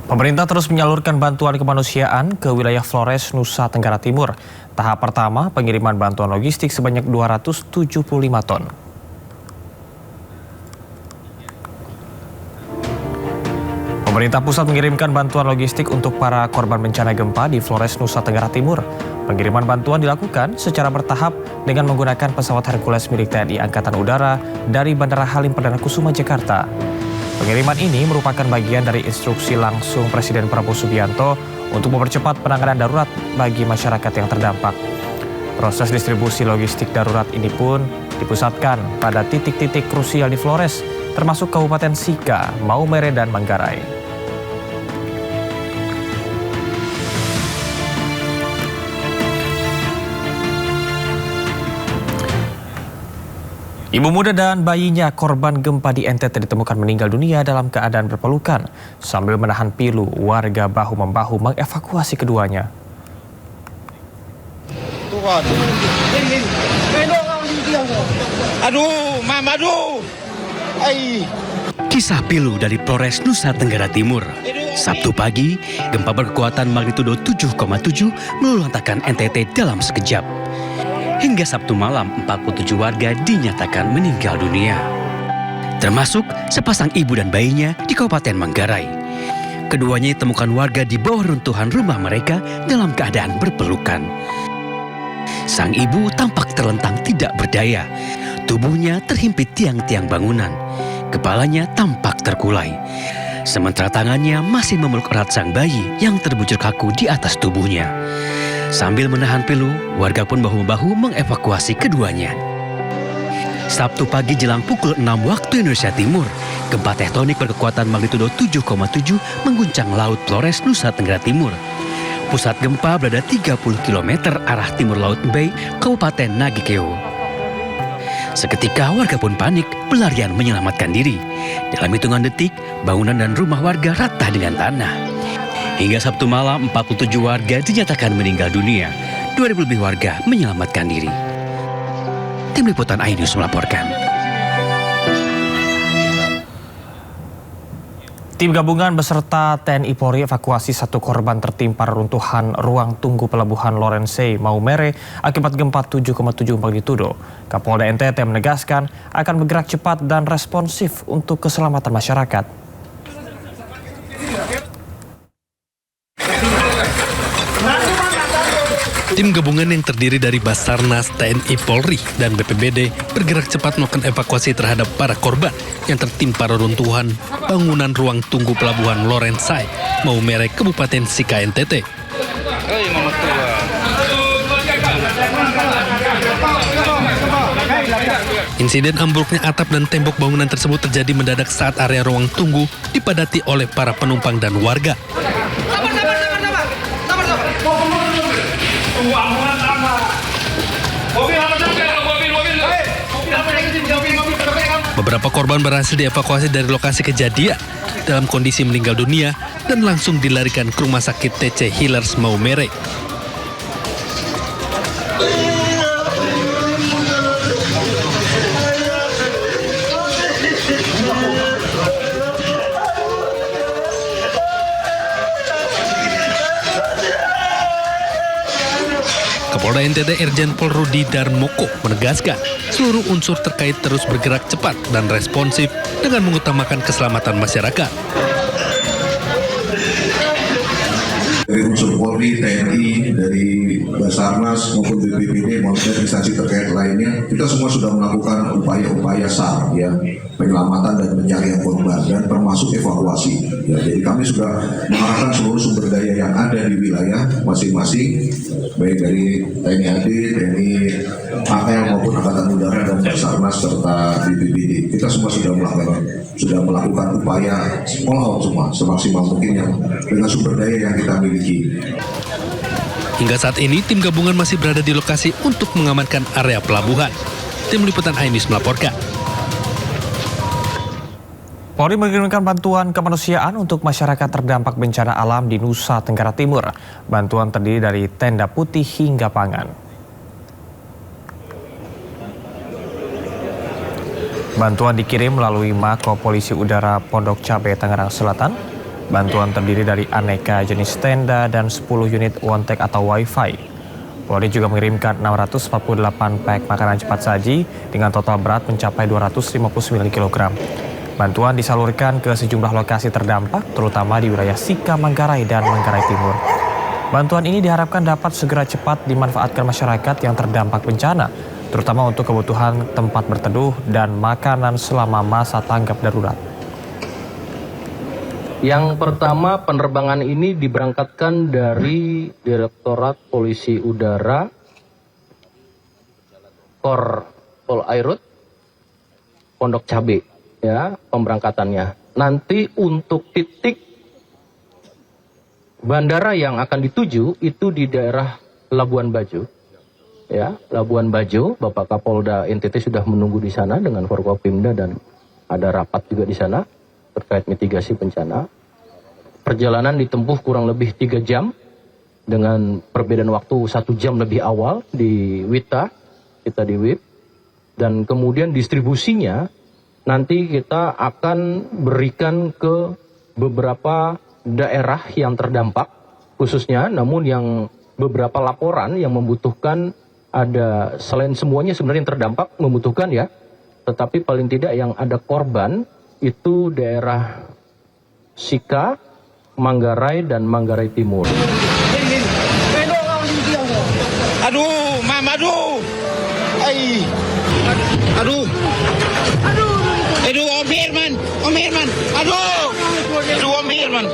Pemerintah terus menyalurkan bantuan kemanusiaan ke wilayah Flores, Nusa Tenggara Timur. Tahap pertama, pengiriman bantuan logistik sebanyak 275 ton. Pemerintah pusat mengirimkan bantuan logistik untuk para korban bencana gempa di Flores, Nusa Tenggara Timur. Pengiriman bantuan dilakukan secara bertahap dengan menggunakan pesawat Hercules milik TNI Angkatan Udara dari Bandara Halim Perdana Kusuma, Jakarta. Pengiriman ini merupakan bagian dari instruksi langsung Presiden Prabowo Subianto untuk mempercepat penanganan darurat bagi masyarakat yang terdampak. Proses distribusi logistik darurat ini pun dipusatkan pada titik-titik krusial di Flores, termasuk Kabupaten Sika, Maumere, dan Manggarai. Ibu muda dan bayinya korban gempa di NTT ditemukan meninggal dunia dalam keadaan berpelukan. Sambil menahan pilu, warga bahu-membahu mengevakuasi keduanya. Aduh, Mama, aduh. Kisah pilu dari Flores, Nusa Tenggara Timur. Sabtu pagi, gempa berkekuatan magnitudo 7,7 meluluh-lantakkan NTT dalam sekejap. Hingga Sabtu malam, 47 warga dinyatakan meninggal dunia. Termasuk sepasang ibu dan bayinya di Kabupaten Manggarai. Keduanya ditemukan warga di bawah runtuhan rumah mereka dalam keadaan berpelukan. Sang ibu tampak terlentang tidak berdaya. Tubuhnya terhimpit tiang-tiang bangunan. Kepalanya tampak terkulai. Sementara tangannya masih memeluk erat sang bayi yang terbujur kaku di atas tubuhnya. Sambil menahan pilu, warga pun bahu-membahu mengevakuasi keduanya. Sabtu pagi jelang pukul 6 waktu Indonesia Timur, gempa tektonik berkekuatan magnitudo 7,7 mengguncang laut Flores, Nusa Tenggara Timur. Pusat gempa berada 30 km arah timur laut Mbei, Kabupaten Nagekeo. Seketika warga pun panik, pelarian menyelamatkan diri. Dalam hitungan detik, bangunan dan rumah warga rata dengan tanah. Hingga Sabtu malam, 47 warga dinyatakan meninggal dunia. 2.000 lebih warga menyelamatkan diri. Tim Liputan iNews melaporkan. Tim gabungan beserta TNI Polri evakuasi satu korban tertimpa reruntuhan ruang tunggu pelabuhan Lorensei, Maumere akibat gempa 7,7 magnitudo. Kapolda NTT menegaskan akan bergerak cepat dan responsif untuk keselamatan masyarakat. Tim gabungan yang terdiri dari Basarnas, TNI Polri, dan BPBD bergerak cepat melakukan evakuasi terhadap para korban yang tertimpa reruntuhan bangunan ruang tunggu pelabuhan Lorensai, Maumere, Kabupaten Sika, NTT. Insiden ambruknya atap dan tembok bangunan tersebut terjadi mendadak saat area ruang tunggu dipadati oleh para penumpang dan warga. Beberapa korban berhasil dievakuasi dari lokasi kejadian dalam kondisi meninggal dunia dan langsung dilarikan ke Rumah Sakit TC Healers Maumere. Kapolda NTT Irjen Pol Rudi Darmoko menegaskan seluruh unsur terkait terus bergerak cepat dan responsif dengan mengutamakan keselamatan masyarakat. Dari unsur Polri, TNI, dari Basarnas maupun BPBD maupun instansi terkait lainnya, kita semua sudah melakukan upaya-upaya SAR, ya, penyelamatan dan pencarian korban dan termasuk evakuasi. Ya, jadi kami sudah mengarahkan seluruh sumber daya yang ada di wilayah masing-masing, baik dari TNI AD, TNI AL maupun Angkatan Udara dan Basarnas serta BPBD. Kita semua sudah melakukan upaya all out semua semaksimal mungkin yang dengan sumber daya yang kita miliki. Hingga saat ini, tim gabungan masih berada di lokasi untuk mengamankan area pelabuhan. Tim Liputan iNews melaporkan. Polri mengirimkan bantuan kemanusiaan untuk masyarakat terdampak bencana alam di Nusa Tenggara Timur. Bantuan terdiri dari tenda putih hingga pangan. Bantuan dikirim melalui Mako Polisi Udara Pondok Cabe, Tangerang Selatan. Bantuan terdiri dari aneka jenis tenda dan 10 unit Wontek atau Wi-Fi. Polri juga mengirimkan 648 pack makanan cepat saji dengan total berat mencapai 259 kg. Bantuan disalurkan ke sejumlah lokasi terdampak, terutama di wilayah Sika, Manggarai, dan Manggarai Timur. Bantuan ini diharapkan dapat segera cepat dimanfaatkan masyarakat yang terdampak bencana, terutama untuk kebutuhan tempat berteduh dan makanan selama masa tanggap darurat. Yang pertama, penerbangan ini diberangkatkan dari Direktorat Polisi Udara, Kor Polairut, Pondok Cabe, ya, pemberangkatannya. Nanti untuk titik bandara yang akan dituju itu di daerah Labuan Bajo. Ya, Labuan Bajo, Bapak Kapolda NTT sudah menunggu di sana dengan Forkopimda dan ada rapat juga di sana terkait mitigasi bencana. Perjalanan ditempuh kurang lebih 3 jam dengan perbedaan waktu 1 jam lebih awal di Wita, kita di WIP. Dan kemudian distribusinya nanti kita akan berikan ke beberapa daerah yang terdampak khususnya, namun yang beberapa laporan yang membutuhkan ada, selain semuanya sebenarnya yang terdampak membutuhkan ya, tetapi paling tidak yang ada korban itu daerah Sika, Manggarai, dan Manggarai Timur. Aduh, Mam, aduh. Ai. Aduh. Aduh, Om Herman. Aduh. Aduh, Om Herman.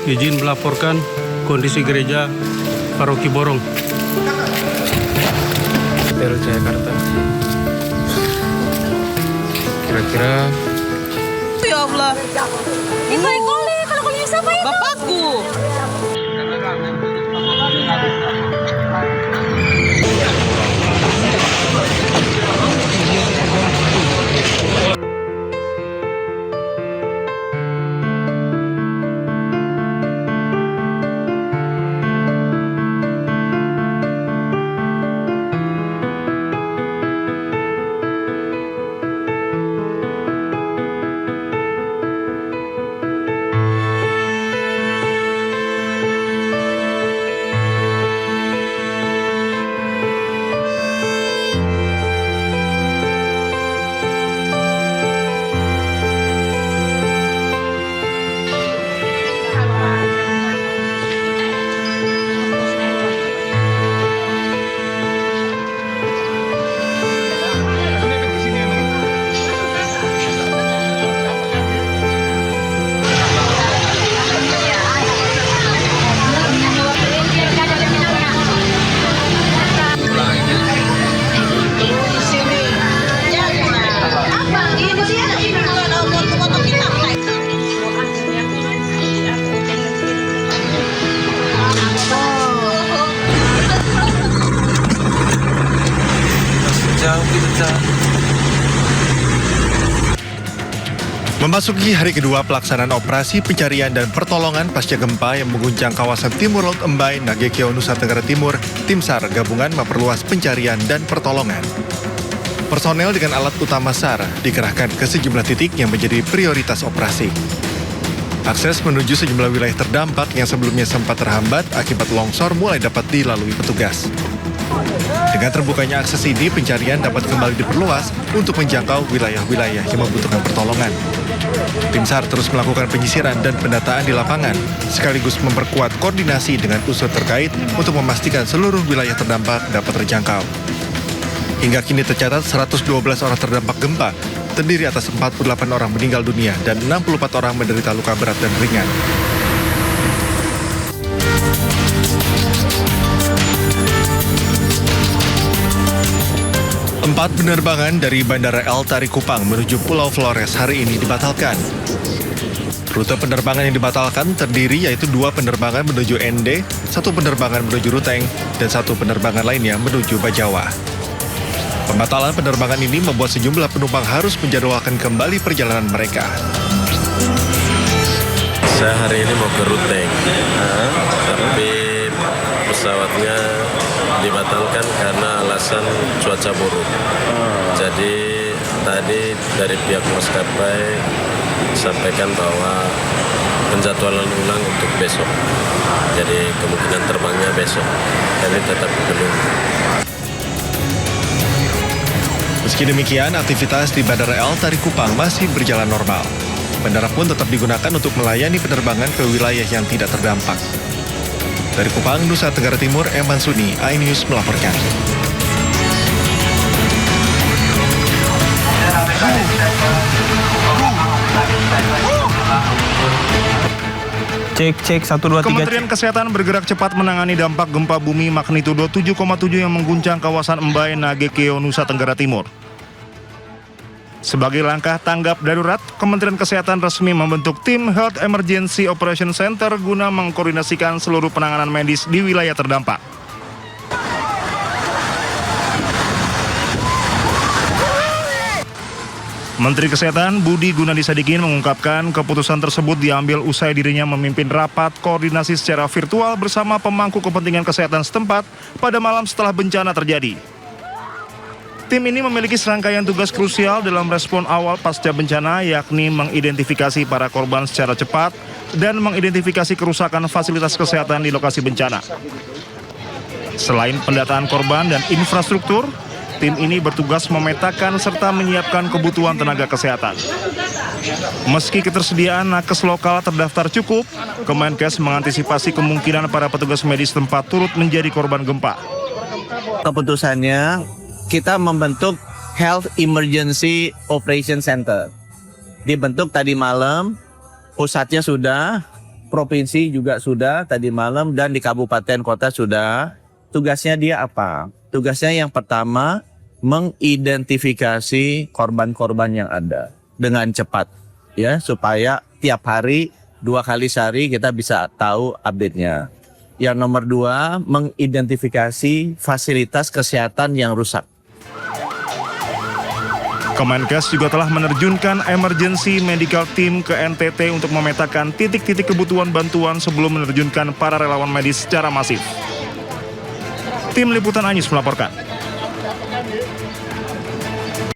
Izin melaporkan kondisi gereja Paroki Borong. Del Jakarta. Kira-kira. Ya Allah. Itu Koli, kalau Koli siapa itu? Bapakku. Memasuki hari kedua pelaksanaan operasi pencarian dan pertolongan pasca gempa yang mengguncang kawasan Timur Laut Embai, Nagekeo, Nusa Tenggara Timur, Tim SAR gabungan memperluas pencarian dan pertolongan. Personel dengan alat utama SAR dikerahkan ke sejumlah titik yang menjadi prioritas operasi. Akses menuju sejumlah wilayah terdampak yang sebelumnya sempat terhambat akibat longsor mulai dapat dilalui petugas. Dengan terbukanya akses ini, pencarian dapat kembali diperluas untuk menjangkau wilayah-wilayah yang membutuhkan pertolongan. Tim SAR terus melakukan penyisiran dan pendataan di lapangan, sekaligus memperkuat koordinasi dengan unsur terkait untuk memastikan seluruh wilayah terdampak dapat terjangkau. Hingga kini tercatat 112 orang terdampak gempa, terdiri atas 48 orang meninggal dunia dan 64 orang menderita luka berat dan ringan. Empat penerbangan dari Bandara El Tari Kupang menuju Pulau Flores hari ini dibatalkan. Rute penerbangan yang dibatalkan terdiri yaitu 2 penerbangan menuju ND, 1 penerbangan menuju Ruteng, dan 1 penerbangan lainnya menuju Bajawa. Pembatalan penerbangan ini membuat sejumlah penumpang harus menjadwalkan kembali perjalanan mereka. Saya hari ini mau ke Ruteng, tapi pesawatnya dibatalkan karena alasan cuaca buruk. Jadi tadi dari pihak maskapai sampaikan bahwa penjadwalan ulang untuk besok. Jadi kemungkinan terbangnya besok. Kami tetap menunggu. Meski demikian, aktivitas di Bandara El Tari Kupang masih berjalan normal. Bandara pun tetap digunakan untuk melayani penerbangan ke wilayah yang tidak terdampak. Dari Kupang, Nusa Tenggara Timur, Eman Suni, iNews melaporkan. Cek 1 2 3. Kementerian Kesehatan bergerak cepat menangani dampak gempa bumi magnitudo 7,7 yang mengguncang kawasan Mbae, Nagekeo, Nusa Tenggara Timur. Sebagai langkah tanggap darurat, Kementerian Kesehatan resmi membentuk tim Health Emergency Operation Center guna mengkoordinasikan seluruh penanganan medis di wilayah terdampak. Menteri Kesehatan Budi Gunadi Sadikin mengungkapkan keputusan tersebut diambil usai dirinya memimpin rapat koordinasi secara virtual bersama pemangku kepentingan kesehatan setempat pada malam setelah bencana terjadi. Tim ini memiliki serangkaian tugas krusial dalam respon awal pasca bencana, yakni mengidentifikasi para korban secara cepat dan mengidentifikasi kerusakan fasilitas kesehatan di lokasi bencana. Selain pendataan korban dan infrastruktur, tim ini bertugas memetakan serta menyiapkan kebutuhan tenaga kesehatan. Meski ketersediaan nakes lokal terdaftar cukup, Kemenkes mengantisipasi kemungkinan para petugas medis tempat turut menjadi korban gempa. Keputusannya, kita membentuk Health Emergency Operation Center. Dibentuk tadi malam, pusatnya sudah, provinsi juga sudah tadi malam, dan di kabupaten kota sudah. Tugasnya dia apa? Tugasnya yang pertama, mengidentifikasi korban-korban yang ada dengan cepat, ya, supaya tiap hari 2 kali sehari kita bisa tahu update-nya. Yang nomor 2, mengidentifikasi fasilitas kesehatan yang rusak. Kemenkes juga telah menerjunkan emergency medical team ke NTT untuk memetakan titik-titik kebutuhan bantuan sebelum menerjunkan para relawan medis secara masif. Tim Liputan iNews melaporkan.